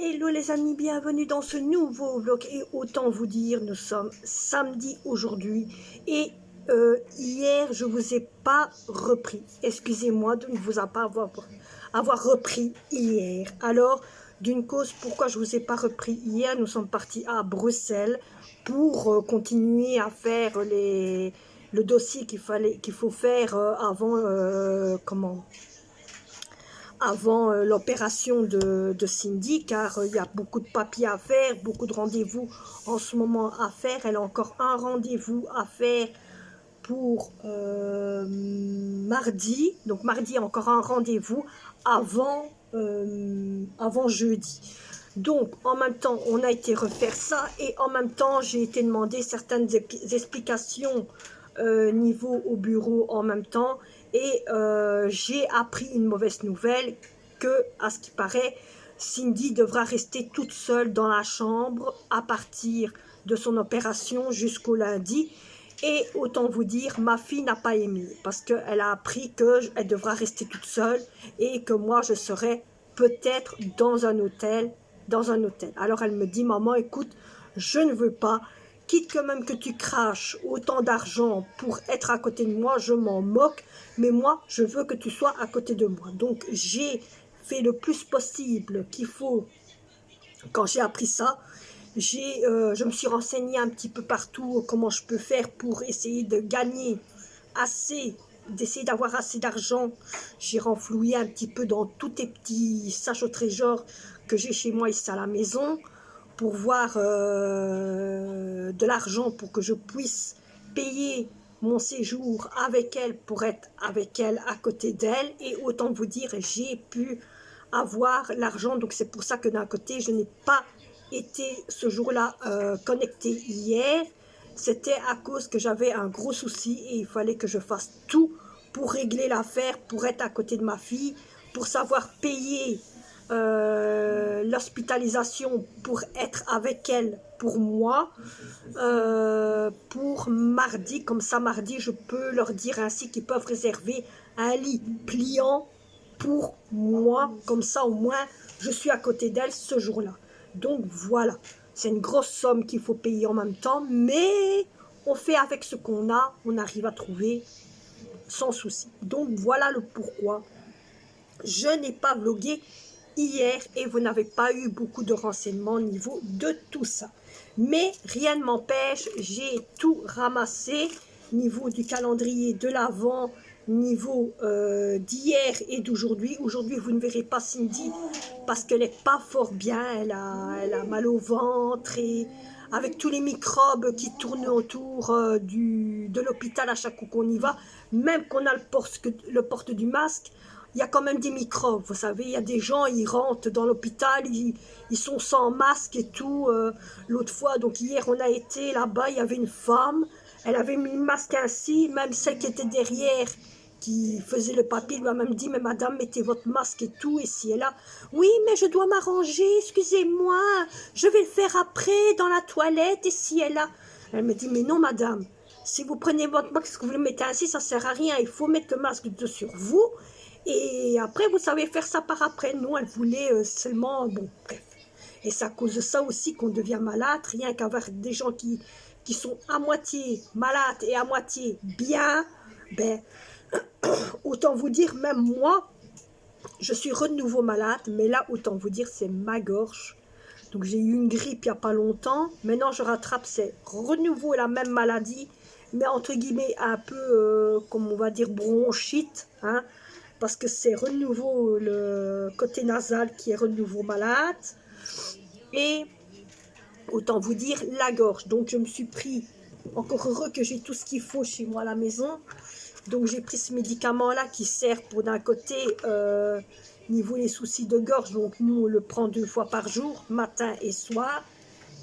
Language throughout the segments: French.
Hello les amis, bienvenue dans ce nouveau vlog et autant vous dire, nous sommes samedi aujourd'hui et hier je vous ai pas repris, excusez-moi de ne vous avoir repris hier. Alors d'une cause pourquoi je vous ai pas repris hier, nous sommes partis à Bruxelles pour continuer à faire le dossier qu'il faut faire avant l'opération de Cindy, car il y a beaucoup de papiers à faire, beaucoup de rendez-vous en ce moment à faire. Elle a encore un rendez-vous à faire pour mardi. Donc mardi, encore un rendez-vous avant jeudi. Donc, en même temps, on a été refaire ça et en même temps, j'ai été demander certaines explications niveau au bureau en même temps et j'ai appris une mauvaise nouvelle que, à ce qui paraît, Cindy devra rester toute seule dans la chambre à partir de son opération jusqu'au lundi. Et autant vous dire, ma fille n'a pas aimé parce qu'elle a appris qu'elle devra rester toute seule et que moi je serai peut-être dans un hôtel. Alors elle me dit, maman, écoute, je ne veux pas, quitte que même que tu craches autant d'argent pour être à côté de moi, je m'en moque, mais moi, je veux que tu sois à côté de moi. Donc j'ai fait le plus possible qu'il faut. Quand j'ai appris ça, je me suis renseignée un petit peu partout comment je peux faire pour essayer de gagner assez, d'essayer d'avoir assez d'argent. J'ai renfloué un petit peu dans tous les petits sacs au trésor que j'ai chez moi ici à la maison pour voir de l'argent pour que je puisse payer mon séjour avec elle, pour être avec elle, à côté d'elle. Et autant vous dire, j'ai pu avoir l'argent. Donc c'est pour ça que d'un côté, je n'ai pas été ce jour-là connectée hier. C'était à cause que j'avais un gros souci et il fallait que je fasse tout pour régler l'affaire, pour être à côté de ma fille, pour savoir payer l'hospitalisation, pour être avec elle pour moi, pour mardi. Comme ça, mardi, je peux leur dire ainsi qu'ils peuvent réserver un lit pliant pour moi. Comme ça, au moins, je suis à côté d'elle ce jour-là. Donc, voilà. C'est une grosse somme qu'il faut payer en même temps, mais on fait avec ce qu'on a, on arrive à trouver sans souci. Donc, voilà le pourquoi je n'ai pas vlogué hier et vous n'avez pas eu beaucoup de renseignements au niveau de tout ça. Mais rien ne m'empêche, j'ai tout ramassé niveau du calendrier de l'Avent, niveau d'hier et d'aujourd'hui. Aujourd'hui, vous ne verrez pas Cindy parce qu'elle n'est pas fort bien. Elle a mal au ventre et avec tous les microbes qui tournent autour de l'hôpital à chaque coup qu'on y va, même qu'on a le porte du masque, il y a quand même des microbes, vous savez, il y a des gens, ils rentrent dans l'hôpital, ils sont sans masque et tout. L'autre fois, donc hier, on a été là-bas, il y avait une femme, elle avait mis le masque ainsi, même celle qui était derrière, qui faisait le papier, lui a même dit, mais madame, mettez votre masque et tout, et si elle a, oui, mais je dois m'arranger, excusez-moi, je vais le faire après, dans la toilette, et si elle a, elle me dit, mais non, madame, si vous prenez votre masque, que vous le mettez ainsi, ça sert à rien, il faut mettre le masque sur vous, et après, vous savez faire ça par après. Nous, elle voulait seulement, bon, bref. Et c'est à cause de ça aussi qu'on devient malade, rien qu'avoir des gens qui sont à moitié malades et à moitié bien, ben, autant vous dire, même moi, je suis de nouveau malade, mais là, autant vous dire, c'est ma gorge. Donc j'ai eu une grippe il n'y a pas longtemps, maintenant je rattrape, c'est de nouveau la même maladie, mais entre guillemets un peu, comme on va dire, bronchite, hein, parce que c'est renouveau le côté nasal qui est renouveau malade, et autant vous dire la gorge. Donc je me suis pris, encore heureux que j'ai tout ce qu'il faut chez moi à la maison, donc j'ai pris ce médicament là qui sert pour d'un côté niveau les soucis de gorge, donc nous on le prend 2 fois par jour, matin et soir,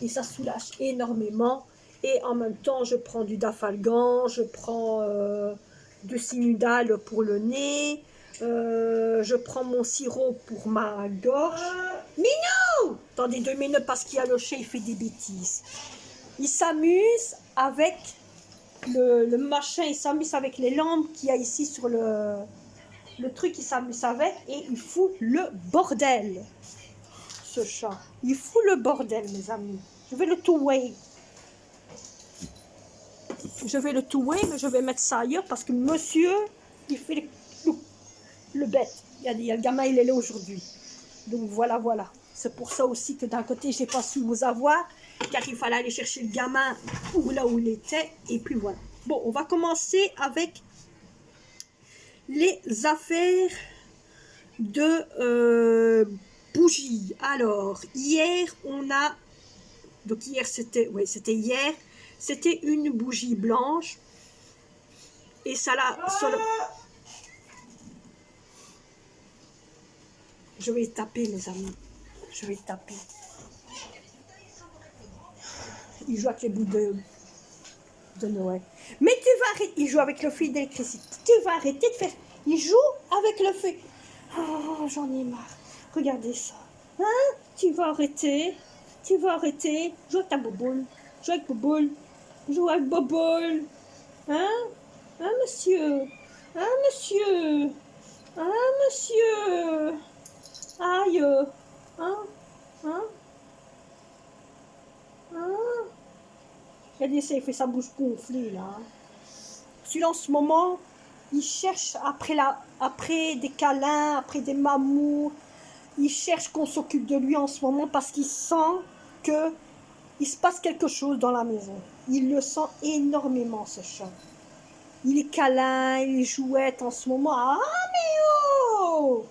et ça soulage énormément. Et en même temps je prends du Dafalgan, je prends du Sinudal pour le nez, je prends mon sirop pour ma gorge. Minou! Attendez 2 minutes parce qu'il y a le chat, il fait des bêtises. Il s'amuse avec le machin, il s'amuse avec les lampes qu'il y a ici sur le truc, il s'amuse avec et il fout le bordel. ce chat. Il fout le bordel, mes amis. Je vais le tuer. Je vais le tuer, mais je vais mettre ça ailleurs parce que monsieur, il fait le bête. Il y a le gamin, il est là aujourd'hui. Donc voilà, voilà. C'est pour ça aussi que d'un côté, j'ai pas su vous avoir, car il fallait aller chercher le gamin là où il était. Et puis voilà. Bon, on va commencer avec les affaires de bougies. Alors, hier, on a... Donc hier, c'était... Oui, c'était hier. C'était une bougie blanche. Et ça l'a... Je vais taper, mes amis. Je vais taper. Il joue avec les bouts de Noël. Mais tu vas arrêter. Il joue avec le fil d'électricité. Tu vas arrêter de faire... Il joue avec le fil. Oh, j'en ai marre. Regardez ça. Hein? Tu vas arrêter. Tu vas arrêter. Joue avec ta boboule. Joue avec boboule. Joue avec boboule. Hein? Hein, monsieur? Hein, monsieur? Hein, monsieur? Aïe. Hein? Hein? Hein? Regardez ça, il fait sa bouche gonflée, là. Celui-là, en ce moment, il cherche après des câlins, après des mamours. Il cherche qu'on s'occupe de lui en ce moment parce qu'il sent qu'il se passe quelque chose dans la maison. Il le sent énormément, ce chat. Il est câlin, il est jouette en ce moment. Ah, mais oh!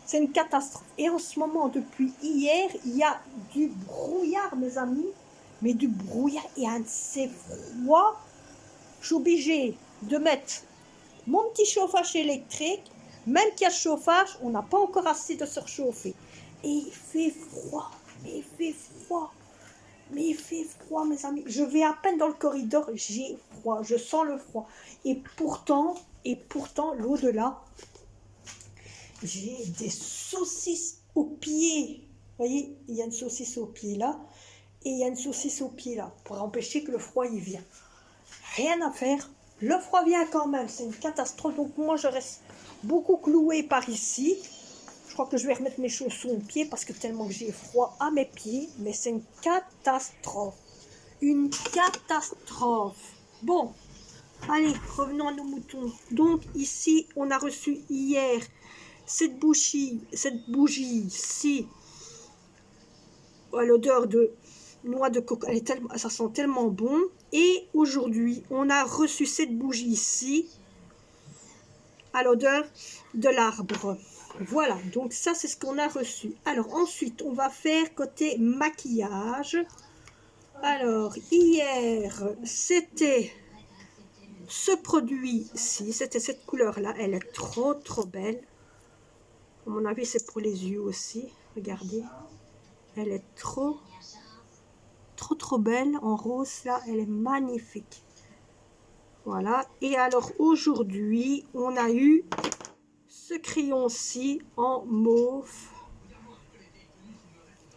C'est une catastrophe. Et en ce moment, depuis hier, il y a du brouillard, mes amis. Mais du brouillard et un de ces froids. Je suis obligée de mettre mon petit chauffage électrique. Même qu'il y a chauffage, on n'a pas encore assez de se réchauffer. Et il fait froid. Mais il fait froid. Mais il fait froid, mes amis. Je vais à peine dans le corridor, j'ai froid. Je sens le froid. Et pourtant, l'au-delà, j'ai des saucisses aux pieds. Vous voyez, il y a une saucisse au pied là. Et il y a une saucisse au pied là. Pour empêcher que le froid y vienne. Rien à faire. Le froid vient quand même. C'est une catastrophe. Donc moi, je reste beaucoup clouée par ici. Je crois que je vais remettre mes chaussons aux pieds parce que tellement que j'ai froid à mes pieds. Mais c'est une catastrophe. Une catastrophe. Bon, allez, revenons à nos moutons. Donc ici, on a reçu hier cette bougie-ci, à l'odeur de noix de coco. Ça sent tellement bon. Et aujourd'hui, on a reçu cette bougie-ci, à l'odeur de l'arbre. Voilà, donc ça c'est ce qu'on a reçu. Alors ensuite, on va faire côté maquillage. Alors, hier, c'était ce produit-ci, c'était cette couleur-là. Elle est trop, trop belle. À mon avis, c'est pour les yeux aussi. Regardez. Elle est trop, trop, trop belle. En rose, là, elle est magnifique. Voilà. Et alors, aujourd'hui, on a eu ce crayon-ci en mauve.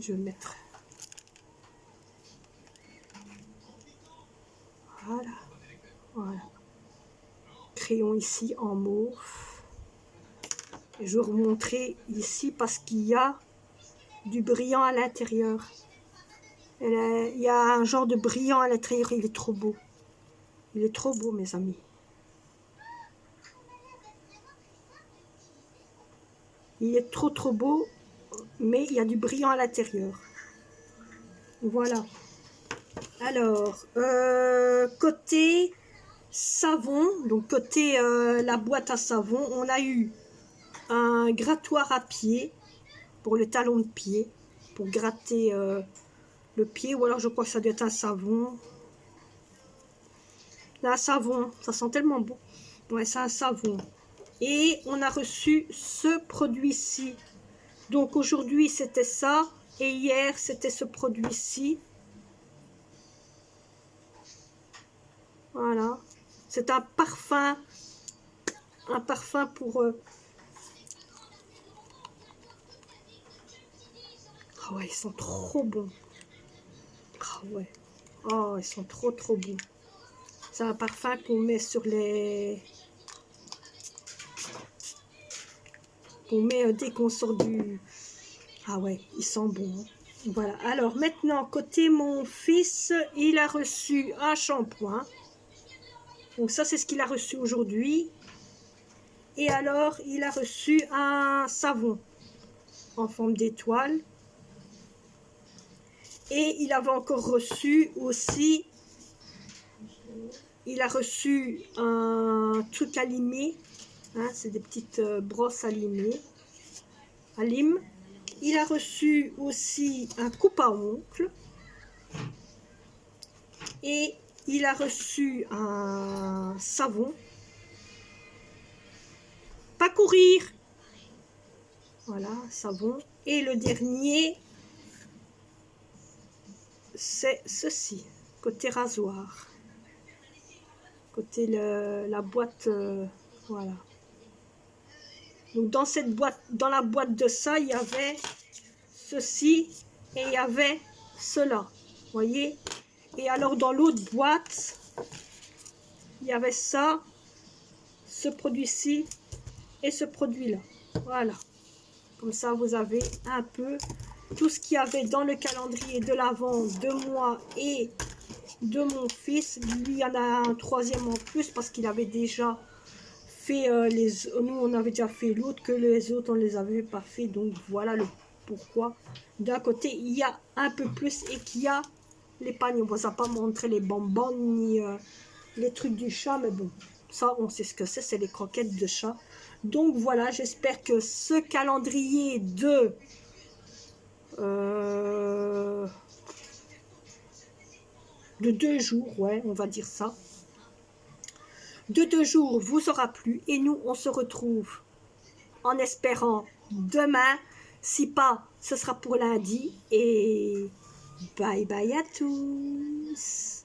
Je vais le mettre. Voilà. Voilà. Crayon ici en mauve. Et je vais vous montrer ici parce qu'il y a du brillant à l'intérieur. Il y a un genre de brillant à l'intérieur. Il est trop beau. Il est trop beau, mes amis. Il est trop, trop beau. Mais il y a du brillant à l'intérieur. Voilà. Alors, côté savon, donc côté la boîte à savon, on a eu un grattoir à pied pour le talon de pied, pour gratter le pied, ou alors je crois que ça doit être un savon. Un savon, ça sent tellement bon. Ouais, c'est un savon. Et on a reçu ce produit-ci. Donc aujourd'hui c'était ça, et hier c'était ce produit-ci. Voilà. C'est un parfum pour... Ah ouais, ils sont trop bons. Ah ouais. Oh, ils sont trop, trop bons. C'est un parfum qu'on met sur les... Qu'on met dès qu'on sort Ah ouais, il sent bon. Hein. Voilà. Alors maintenant, côté mon fils, il a reçu un shampoing. Donc ça, c'est ce qu'il a reçu aujourd'hui. Et alors, il a reçu un savon en forme d'étoile. Et il avait encore reçu aussi, il a reçu un truc à limer. Hein, c'est des petites brosses à limer. À lime. Il a reçu aussi un coupe à ongles. Et il a reçu un savon. Pas courir. Voilà, savon. Et le dernier, c'est ceci, côté rasoir. Côté la boîte, voilà. Donc dans cette boîte, dans la boîte de ça, il y avait ceci et il y avait cela. Voyez? Et alors dans l'autre boîte, il y avait ça, ce produit-ci et ce produit-là. Voilà. Comme ça, vous avez un peu tout ce qu'il y avait dans le calendrier de l'Avent de moi et de mon fils. Lui, il y en a un troisième en plus parce qu'il avait déjà fait nous, on avait déjà fait l'autre, que les autres, on ne les avait pas fait. Donc, voilà le pourquoi. D'un côté, il y a un peu plus et qu'il y a les pagnes. On ne vous a pas montré les bonbons ni les trucs du chat, mais bon, ça, on sait ce que c'est les croquettes de chat. Donc voilà, j'espère que ce calendrier de 2 jours, ouais, on va dire ça, de 2 jours vous aura plu. Et nous, on se retrouve en espérant demain. Si pas, ce sera pour lundi. Et bye bye à tous.